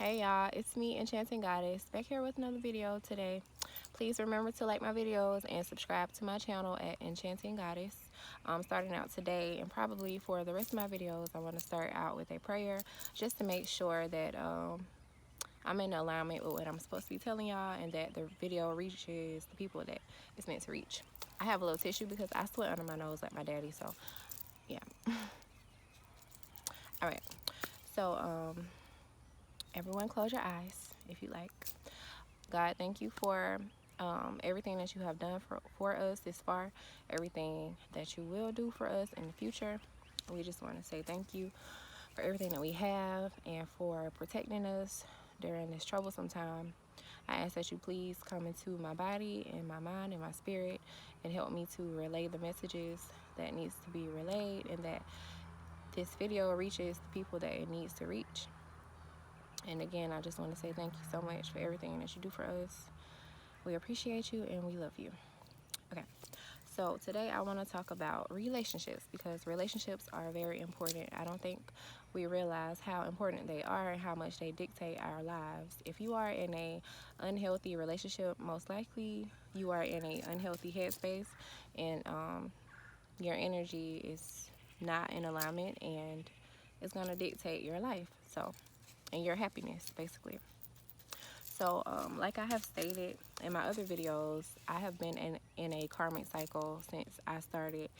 Hey y'all, it's me, Enchanting Goddess, back here with another video today. Please remember to like my videos and subscribe to my channel at Enchanting Goddess. Starting out today and probably for the rest of my videos, I want to start out with a prayer just to make sure that I'm in alignment with what I'm supposed to be telling y'all and that the video reaches the people that it's meant to reach. I have a little tissue because I sweat under my nose like my daddy, so yeah. Alright, so everyone close your eyes if you like. God, thank you for everything that you have done for us this far, everything that you will do for us in the future. We just want to say thank you for everything that we have and for protecting us during this troublesome time. I ask that you please come into my body and my mind and my spirit and help me to relay the messages that needs to be relayed, and that this video reaches the people that it needs to reach. And again, I just want to say thank you so much for everything that you do for us. We appreciate you and we love you. Okay, so today I want to talk about relationships, because relationships are very important. I don't think we realize how important they are and how much they dictate our lives. If you are in a unhealthy relationship, most likely you are in a unhealthy headspace, and your energy is not in alignment, and it's going to dictate your life, so, and your happiness basically. So like I have stated in my other videos, I have been in a karmic cycle since I started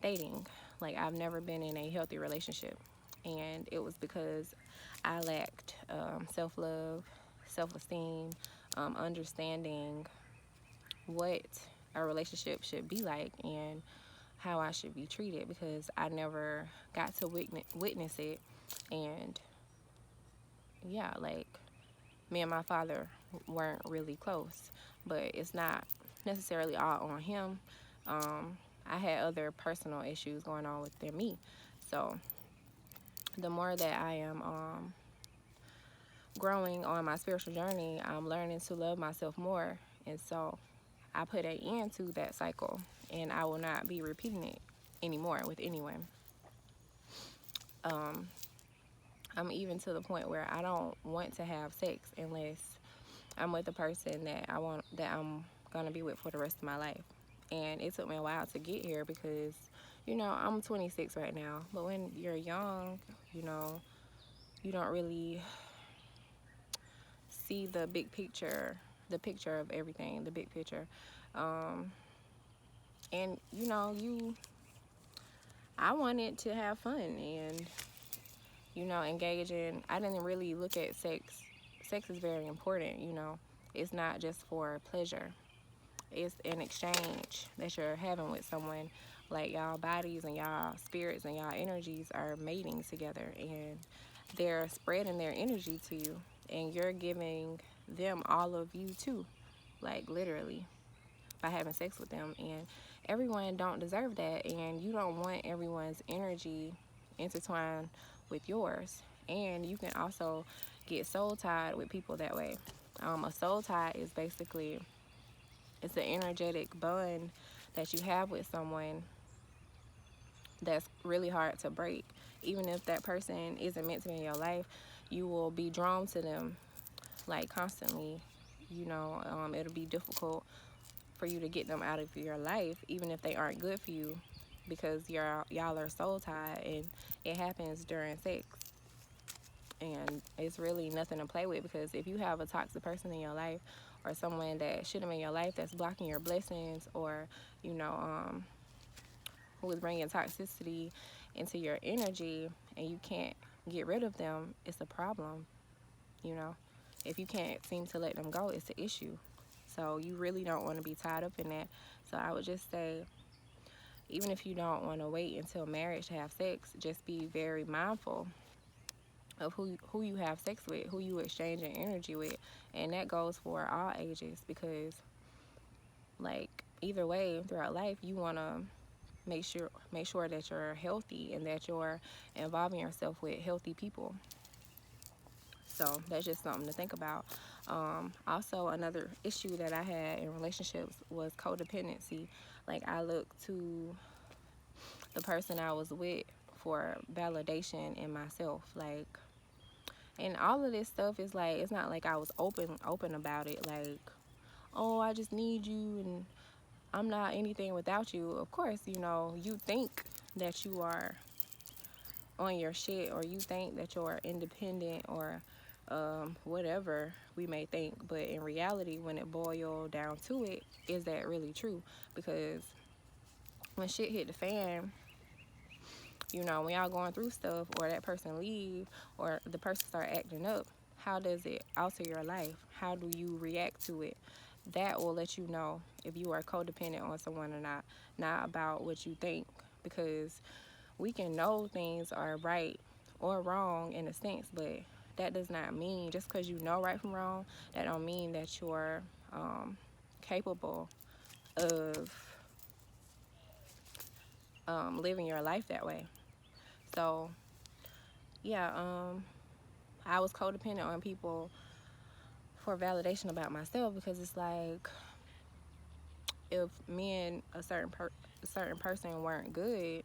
dating. Like, I've never been in a healthy relationship, and it was because I lacked self-love, self-esteem, understanding what a relationship should be like and how I should be treated, because I never got to witness it. And yeah, like, me and my father weren't really close, but it's not necessarily all on him. I had other personal issues going on within me. So the more that I am growing on my spiritual journey, I'm learning to love myself more. And so I put an end to that cycle, and I will not be repeating it anymore with anyone. I'm even to the point where I don't want to have sex unless I'm with the person that I'm gonna be with for the rest of my life. And it took me a while to get here because, you know, I'm 26 right now. But when you're young, you know, you don't really see the picture of everything, the big picture. And you know, I wanted to have fun and, you know, engage in. I didn't really look at sex. Sex is very important, you know. It's not just for pleasure. It's an exchange that you're having with someone. Like, y'all bodies and y'all spirits and y'all energies are mating together, and they're spreading their energy to you, and you're giving them all of you too, like literally, by having sex with them. And everyone don't deserve that, and you don't want everyone's energy intertwined with yours. And you can also get soul tied with people that way. A soul tie is basically, it's an energetic bond that you have with someone that's really hard to break. Even if that person isn't meant to be in your life, you will be drawn to them, like, constantly. You know, it'll be difficult for you to get them out of your life, even if they aren't good for you, because y'all are soul tied, and it happens during sex. And it's really nothing to play with, because if you have a toxic person in your life, or someone that shouldn't be in your life, that's blocking your blessings, or, you know, who is bringing toxicity into your energy, and you can't get rid of them, it's a problem. You know, if you can't seem to let them go, it's an issue. So you really don't want to be tied up in that. So I would just say, even if you don't want to wait until marriage to have sex, just be very mindful of who you have sex with, who you exchanging energy with. And that goes for all ages, because, like, either way throughout life, you want to make sure that you're healthy and that you're involving yourself with healthy people. So that's just something to think about. Also, another issue that I had in relationships was codependency. Like, I looked to the person I was with for validation in myself. Like, And all of this stuff is like, it's not like I was open about it. Like, oh, I just need you and I'm not anything without you. Of course, you know, you think that you are on your shit, or you think that you're independent, or whatever we may think. But in reality, when it boils down to it, is that really true? Because when shit hit the fan, you know, when y'all going through stuff, or that person leave, or the person start acting up, how does it alter your life? How do you react to it? That will let you know if you are codependent on someone or not. Not about what you think, because we can know things are right or wrong in a sense, but that does not mean, just because you know right from wrong, that don't mean that you're capable of living your life that way. So yeah, I was codependent on people for validation about myself, because it's like, if me and a certain person weren't good,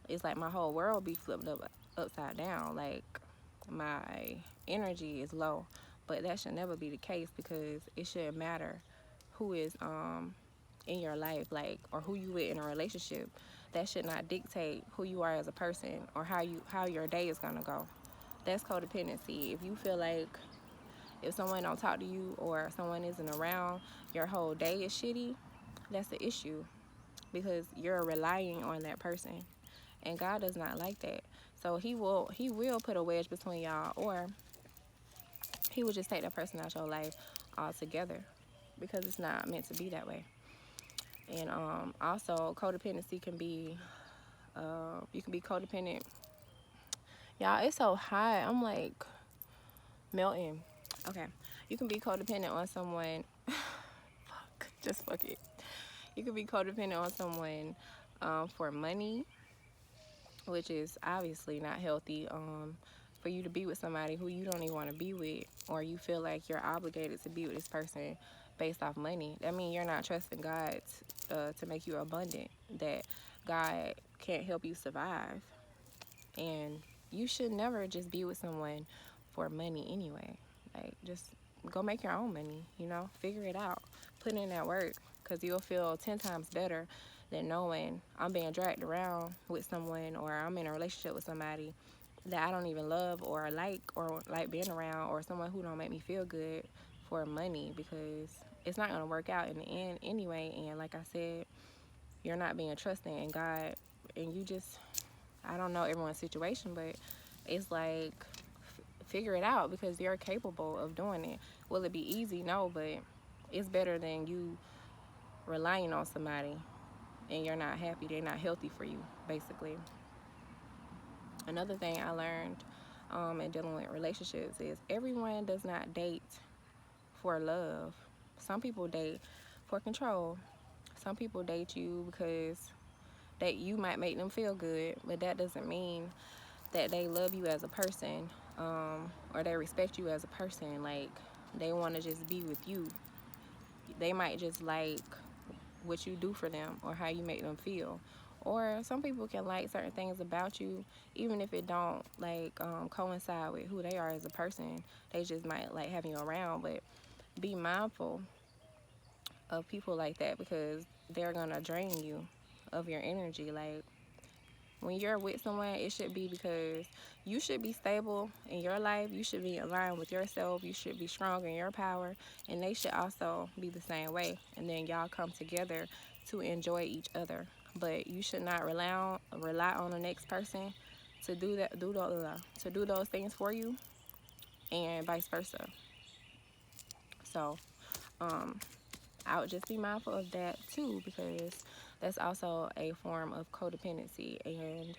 it's like my whole world be flipped upside down. Like, my energy is low. But that should never be the case, because it shouldn't matter who is in your life, like, or who you with in a relationship. That should not dictate who you are as a person, or how your day is gonna go. That's codependency. If you feel like if someone don't talk to you, or someone isn't around, your whole day is shitty, that's the issue, because you're relying on that person. And God does not like that. So he will put a wedge between y'all, or he will just take that person out your life altogether, because it's not meant to be that way. And also, codependency can be, you can be codependent. Y'all, it's so hot. I'm like melting. Okay. You can be codependent on someone. Fuck it. You can be codependent on someone for money, which is obviously not healthy. For you to be with somebody who you don't even want to be with, or you feel like you're obligated to be with this person based off money. That means you're not trusting God to make you abundant, that God can't help you survive. And you should never just be with someone for money anyway. Like, just go make your own money, you know? Figure it out. Put in that work, because you'll feel 10 times better than knowing I'm being dragged around with someone, or I'm in a relationship with somebody that I don't even love or like being around, or someone who don't make me feel good for money, because it's not going to work out in the end anyway. And like I said, you're not being trusting in God, and you just, I don't know everyone's situation, but it's like, figure it out, because you're capable of doing it. Will it be easy? No, but it's better than you relying on somebody and you're not happy. They're not healthy for you, basically. Another thing I learned in dealing with relationships is everyone does not date for love. Some people date for control. Some people date you because that you might make them feel good, but that doesn't mean that they love you as a person, or they respect you as a person. Like, they want to just be with you. They might just like what you do for them, or how you make them feel. Or some people can like certain things about you, even if it don't like coincide with who they are as a person. They just might like having you around. But be mindful of people like that, because they're gonna drain you of your energy. Like, when you're with someone, it should be because you should be stable in your life. You should be aligned with yourself. You should be strong in your power. And they should also be the same way. And then y'all come together to enjoy each other. But you should not rely on the next person to do those things for you, and vice versa. So I would just be mindful of that too, because that's also a form of codependency. And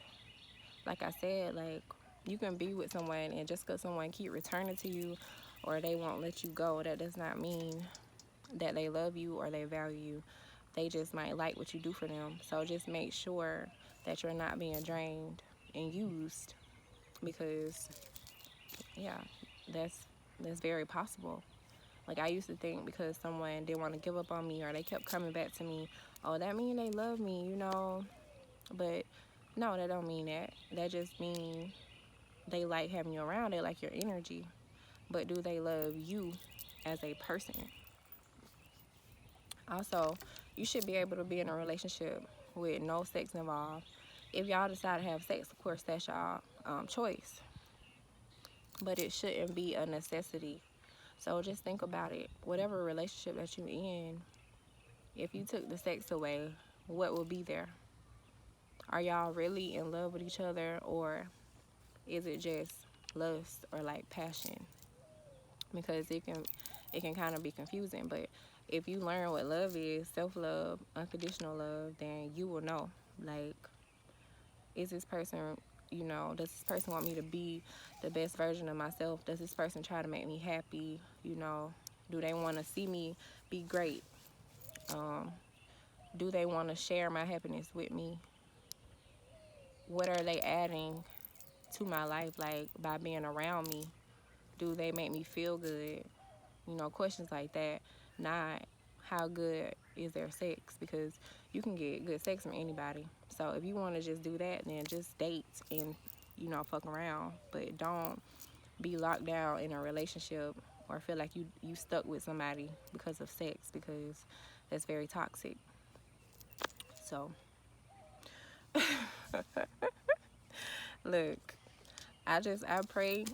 like I said, like, you can be with someone, and just because someone keep returning to you, or they won't let you go, that does not mean that they love you or they value you. They just might like what you do for them. So just make sure that you're not being drained and used, because yeah, that's very possible. Like, I used to think because someone didn't want to give up on me, or they kept coming back to me, oh, that mean they love me, you know. But no, that don't mean that. That just mean they like having you around. They like your energy. but do they love you as a person? Also, you should be able to be in a relationship with no sex involved. If y'all decide to have sex, of course, that's y'all choice, but it shouldn't be a necessity. So just think about it. Whatever relationship that you in, if you took the sex away, what will be there? Are y'all really in love with each other, or is it just lust or like passion? Because it can kind of be confusing. But if you learn what love is, self-love, unconditional love, then you will know, like, is this person, does this person want me to be the best version of myself? Does this person try to make me happy? Do they want to see me be great? Do they want to share my happiness with me? What are they adding to my life, like, by being around me? Do they make me feel good? Questions like that. Not how good is their sex, because you can get good sex from anybody. So if you want to just do that, then just date and fuck around, but don't be locked down in a relationship or feel like you stuck with somebody because of sex, because that's very toxic. So look, I pray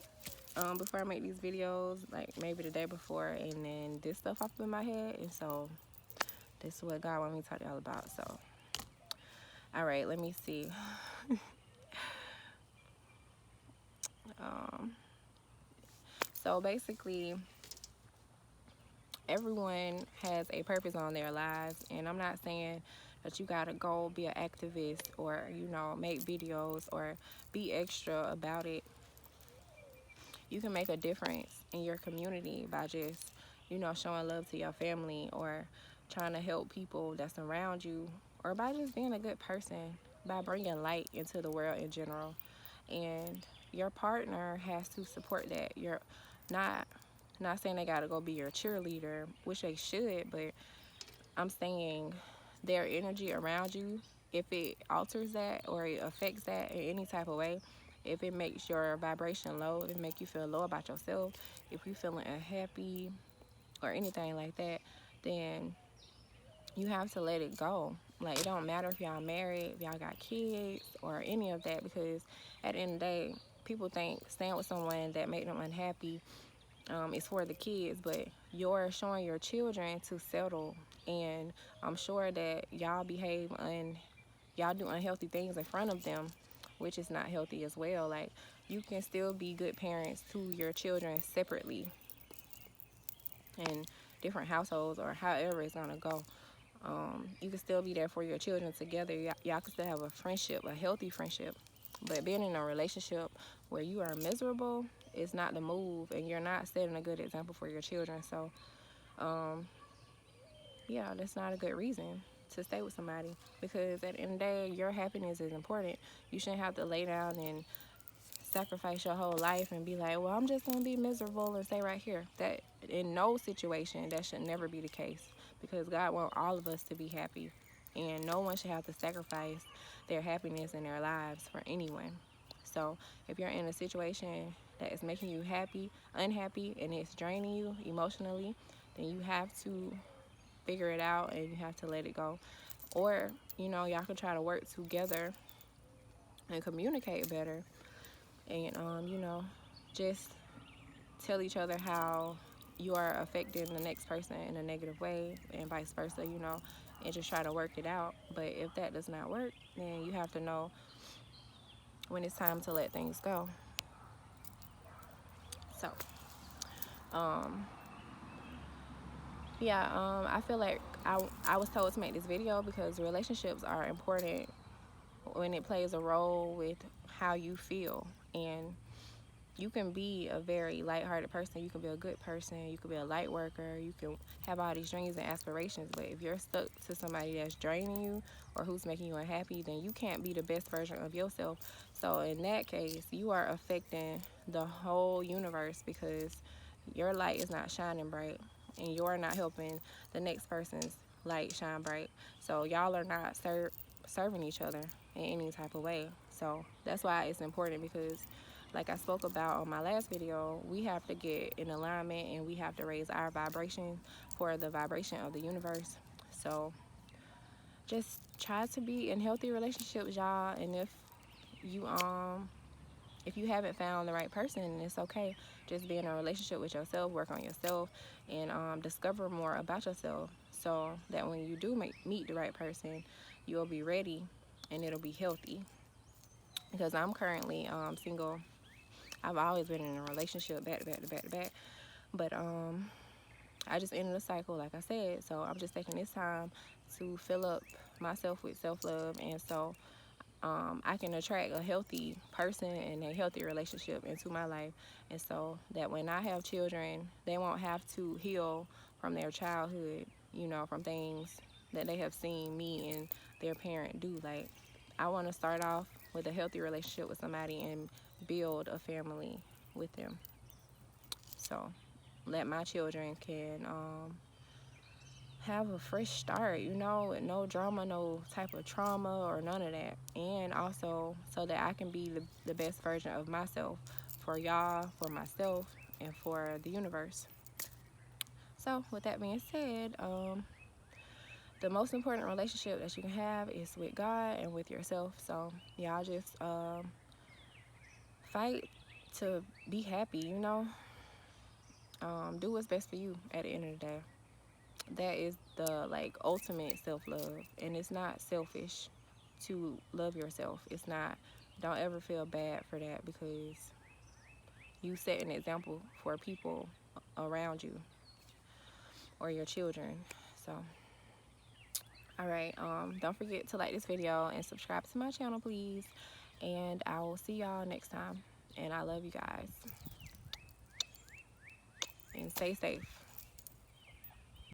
before I make these videos, like maybe the day before, and then this stuff up in my head, and so this is what God want me to talk to y'all about. So all right, let me see. um so basically, everyone has a purpose on their lives, and I'm not saying that you gotta go be an activist or make videos or be extra about it. You can make a difference in your community by just showing love to your family, or trying to help people that's around you, or by just being a good person, by bringing light into the world in general. And your partner has to support that. You're not saying they gotta go be your cheerleader, which they should, but I'm saying their energy around you, if it alters that or it affects that in any type of way, if it makes your vibration low, if it make you feel low about yourself, if you're feeling unhappy or anything like that, then you have to let it go. Like, it don't matter if y'all married, if y'all got kids, or any of that, because at the end of the day, people think staying with someone that make them unhappy is for the kids, but you're showing your children to settle. And I'm sure that y'all do unhealthy things in front of them, which is not healthy as well. Like, you can still be good parents to your children separately in different households, or however it's gonna go. You can still be there for your children together. Y'all can still have a friendship, a healthy friendship. But being in a relationship where you are miserable is not the move, and you're not setting a good example for your children. So, yeah, that's not a good reason to stay with somebody, because at the end of the day, your happiness is important. You shouldn't have to lay down and sacrifice your whole life and be like, well, I'm just going to be miserable and stay right here. That, in no situation, that should never be the case, because God wants all of us to be happy, and no one should have to sacrifice their happiness in their lives for anyone. So if you're in a situation that is making you unhappy, and it's draining you emotionally, then you have to figure it out and you have to let it go. Or, y'all can try to work together and communicate better, and just tell each other how you are affecting the next person in a negative way, and vice versa, and just try to work it out. But if that does not work, then you have to know when it's time to let things go. So yeah, I feel like I was told to make this video because relationships are important when it plays a role with how you feel. And you can be a very lighthearted person, you can be a good person, you can be a light worker, you can have all these dreams and aspirations, but if you're stuck to somebody that's draining you or who's making you unhappy, then you can't be the best version of yourself. So in that case, you are affecting the whole universe, because your light is not shining bright, and you're not helping the next person's light shine bright. So y'all are not serving each other in any type of way. So that's why it's important, because like I spoke about on my last video, we have to get in alignment and we have to raise our vibration for the vibration of the universe. So just try to be in healthy relationships, y'all. And if you haven't found the right person, it's okay. Just be in a relationship with yourself, work on yourself, and discover more about yourself, so that when you do meet the right person, you'll be ready and it'll be healthy. Because I'm currently single. I've always been in a relationship back to back to back to back, but I just ended a cycle, like I said. So I'm just taking this time to fill up myself with self-love, and so I can attract a healthy person and a healthy relationship into my life. And so that when I have children, they won't have to heal from their childhood, from things that they have seen me and their parent do. Like, I want to start off with a healthy relationship with somebody and build a family with them. So that my children can have a fresh start, with no drama, no type of trauma or none of that. And also so that I can be the best version of myself for y'all, for myself, and for the universe. So with that being said, the most important relationship that you can have is with God and with yourself. So y'all just fight to be happy, do what's best for you at the end of the day. That is the ultimate self-love, and it's not selfish to love yourself. It's not. Don't ever feel bad for that, because you set an example for people around you or your children. So all right, don't forget to like this video and subscribe to my channel, please, and I will see y'all next time. And I love you guys, and stay safe.